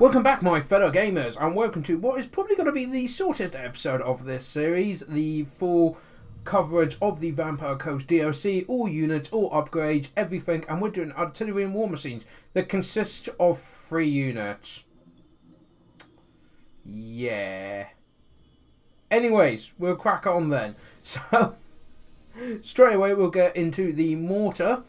Welcome back, my fellow gamers, and welcome to what is probably going to be the shortest episode of this series, the full coverage of the Vampire Coast DLC, all units, all upgrades, everything, and we're doing artillery and war machines that consist of 3 units. Yeah. Anyways, we'll crack on then. So, straight away we'll get into the mortar,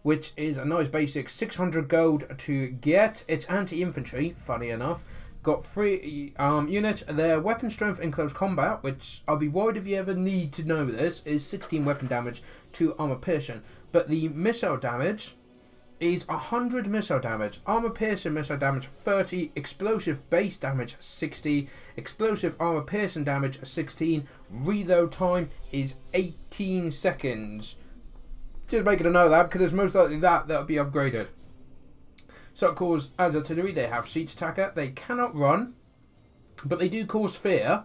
which is a nice basic 600 gold to get. It's anti-infantry, funny enough. Got 3 units. Their weapon strength in close combat, which I'll be worried if you ever need to know this, is 16 weapon damage to armor piercing. But the missile damage is 100 missile damage. Armor piercing missile damage 30. Explosive base damage 60. Explosive armor piercing damage 16. Reload time is 18 seconds. Just making a note of that because it's most likely that'll be upgraded. So of course, as artillery, they have siege attacker. They cannot run, but they do cause fear.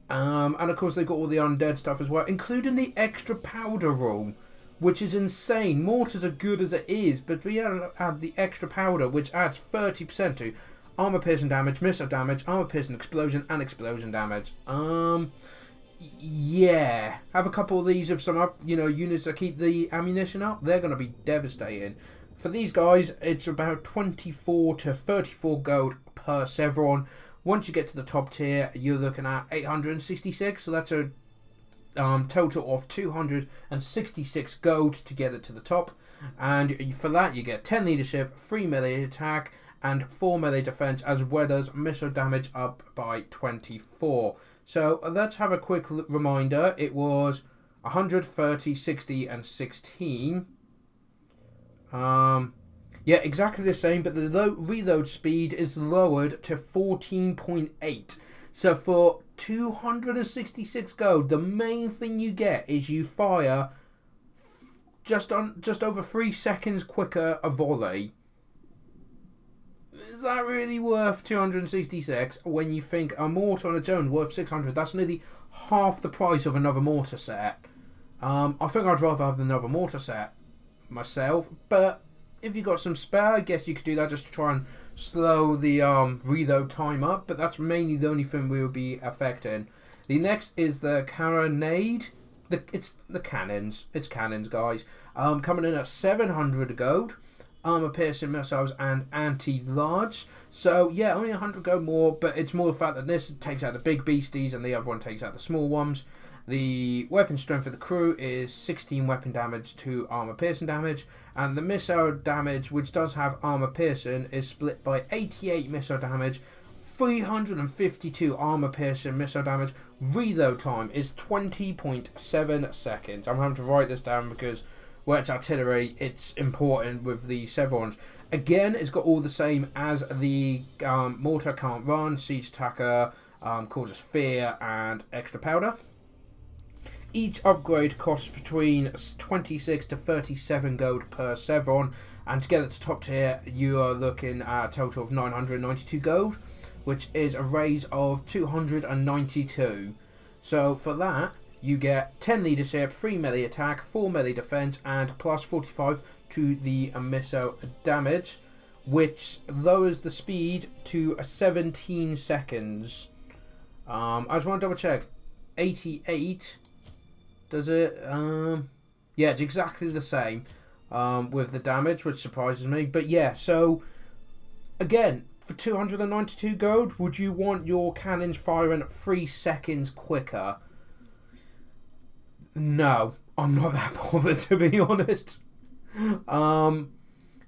And of course, they've got all the undead stuff as well, including the extra powder rule, which is insane. Mortars are good as it is, but we add the extra powder, which adds 30% to armor piercing damage, missile damage, armor piercing explosion, and explosion damage. Yeah, have a couple of these of some units that keep the ammunition up. They're going to be devastating. For these guys, it's about 24 to 34 gold per Sevron. Once you get to the top tier, you're looking at 866. So that's a total of 266 gold to get it to the top. And for that, you get 10 leadership, 3 melee attack, and 4 melee defense, as well as missile damage up by 24. So let's have a quick reminder. It was 130, 60, and 16. Yeah, exactly the same, but the reload speed is lowered to 14.8. So for 266 gold, the main thing you get is you fire just over 3 seconds quicker a volley. Is that really worth 266 when you think a mortar on its own worth 600? That's nearly half the price of another mortar set. I think I'd rather have another mortar set myself, but if you got some spare, I guess you could do that just to try and slow the reload time up, but that's mainly the only thing we will be affecting. The next is the carronade. It's the cannons. It's cannons, guys. Coming in at 700 gold. Armor piercing missiles and anti-large. So yeah, only 100 gold more, but it's more the fact that this takes out the big beasties and the other one takes out the small ones. The weapon strength of the crew is 16 weapon damage to armor piercing damage, and the missile damage, which does have armor piercing, is split by 88 missile damage, 352 armor piercing missile damage. Reload time is 20.7 seconds. I'm having to write this down because where it's artillery, it's important with the Sevrons. Again, it's got all the same as the mortar. Can't run, siege attacker, causes fear, and extra powder. Each upgrade costs between 26 to 37 gold per Sevron, and to get it to top tier, you are looking at a total of 992 gold, which is a raise of 292. So for that, you get 10 leadership, 3 melee attack, 4 melee defense, and plus 45 to the missile damage, which lowers the speed to 17 seconds. I just want to double check. 88, does it? Yeah, it's exactly the same with the damage, which surprises me. But yeah, so again, for 292 gold, would you want your cannons firing 3 seconds quicker? No, I'm not that bothered, to be honest. But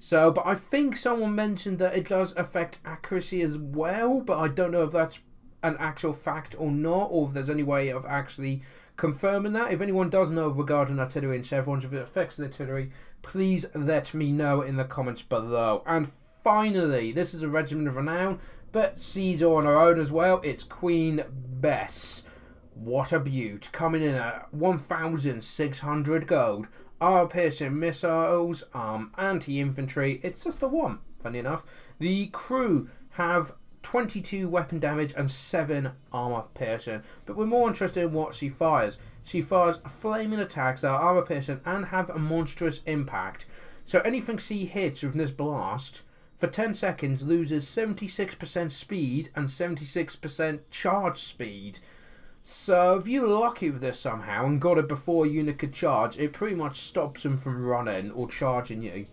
I think someone mentioned that it does affect accuracy as well, but I don't know if that's an actual fact or not, or if there's any way of actually confirming that. If anyone does know regarding artillery and chevrons, if it affects the artillery, please let me know in the comments below. And finally, this is a regiment of renown, but Caesar on her own as well. It's Queen Bess. What a beaut. Coming in at 1,600 gold. Armor piercing missiles, anti-infantry. It's just the one, funny enough. The crew have 22 weapon damage and 7 armor piercing. But we're more interested in what she fires. She fires flaming attacks that are armor piercing and have a monstrous impact. So anything she hits with this blast, for 10 seconds loses 76% speed and 76% charge speed. So if you're lucky with this somehow and got it before a unit could charge, it pretty much stops them from running or charging you.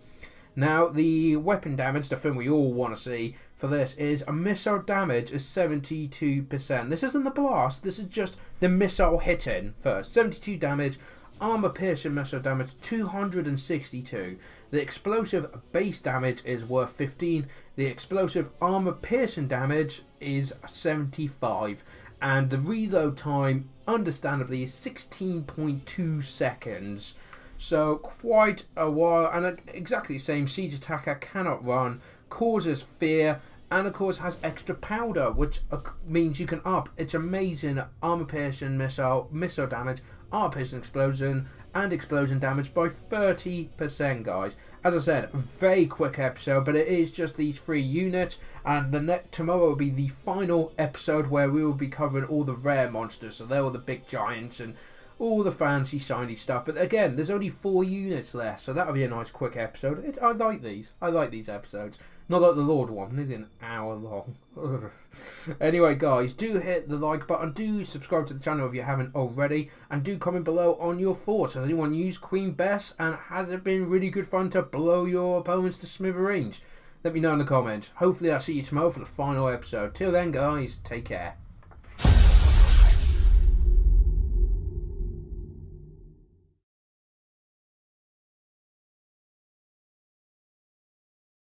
Now, the weapon damage, the thing we all want to see for this, is a missile damage is 72%. This isn't the blast, this is just the missile hitting first. 72 damage, armor piercing missile damage 262. The explosive base damage is worth 15. The explosive armor piercing damage is 75. And the reload time, understandably, is 16.2 seconds. So quite a while, and exactly the same. Siege attacker cannot run, causes fear, and of course has extra powder, which means you can up its amazing armor piercing missile damage, armor piercing explosion, and explosion damage by 30%, guys. As I said, a very quick episode, but it is just these 3 units, and tomorrow will be the final episode where we will be covering all the rare monsters. So they're all the big giants and all the fancy shiny stuff. But again, there's only 4 units left, so that'll be a nice quick episode. I like these. I like these episodes. Not like the Lord one, nearly an hour long. Anyway, guys, do hit the like button, do subscribe to the channel if you haven't already, and do comment below on your thoughts. Has anyone used Queen Bess, and has it been really good fun to blow your opponents to smithereens? Let me know in the comments. Hopefully I'll see you tomorrow for the final episode. Till then, guys, take care.